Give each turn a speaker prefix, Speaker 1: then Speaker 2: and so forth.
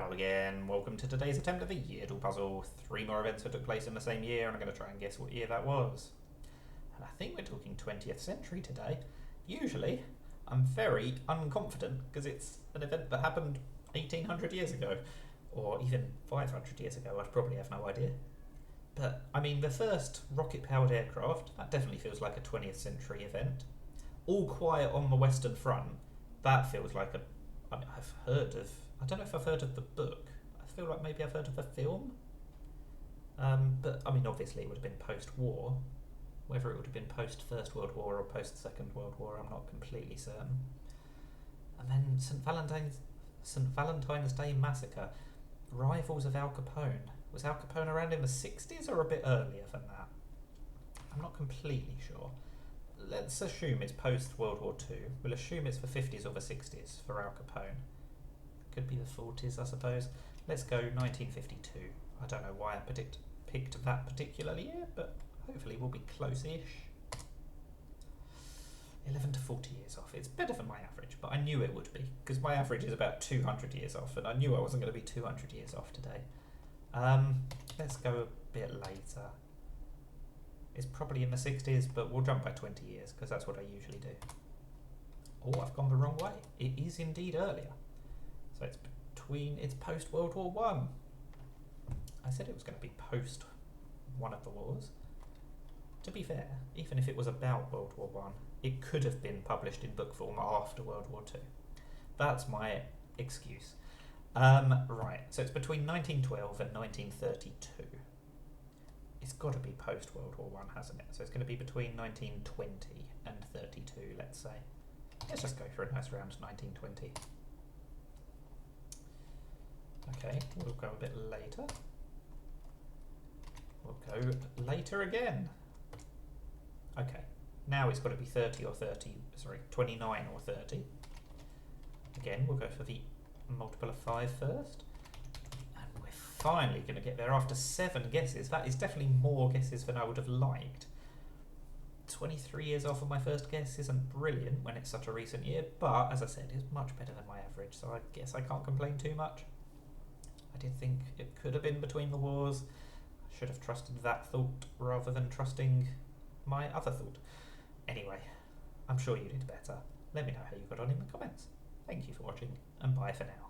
Speaker 1: Hello again, welcome to today's attempt at the Yeardle puzzle. 3 more events that took place in the same year, and I'm going to try and guess what year that was. And I think we're talking 20th century today. Usually, I'm very unconfident because it's an event that happened 1800 years ago, or even 500 years ago. I'd probably have no idea. But, I mean, the first rocket-powered aircraft, that definitely feels like a 20th century event. All Quiet on the Western Front, that feels like I don't know if I've heard of the book. I feel like maybe I've heard of the film. But, I mean, obviously it would have been post-war. Whether it would have been post-First World War or post-Second World War, I'm not completely certain. And then St. Valentine's Day Massacre. Rivals of Al Capone. Was Al Capone around in the 60s or a bit earlier than that? I'm not completely sure. Let's assume it's post-World War II. We'll assume it's the 50s or the 60s for Al Capone. Could be the 40s, I suppose. Let's go 1952. I don't know why I picked that particular year, but hopefully we'll be close-ish. 11 to 40 years off. It's better than my average, but I knew it would be, because my average is about 200 years off, and I knew I wasn't going to be 200 years off today. Let's go a bit later. It's probably in the 60s, but we'll jump by 20 years, because that's what I usually do. Oh, I've gone the wrong way. It is indeed earlier. So it's post-World War One. I said it was going to be post one of the wars. To be fair, even if it was about World War One, it could have been published in book form after World War Two. That's my excuse. Right, so it's between 1912 and 1932. It's got to be post-World War One, hasn't it? So it's going to be between 1920 and 32, let's say. Let's just go for a nice round 1920. Okay, we'll go a bit later. We'll go later again. Okay, now it's got to be 29 or 30. Again, we'll go for the multiple of 5 first. And we're finally going to get there after 7 guesses. That is definitely more guesses than I would have liked. 23 years off of my first guess isn't brilliant when it's such a recent year, but as I said, it's much better than my average, so I guess I can't complain too much. I did think it could have been between the wars. I should have trusted that thought rather than trusting my other thought. Anyway, I'm sure you did better. Let me know how you got on in the comments. Thank you for watching, and bye for now.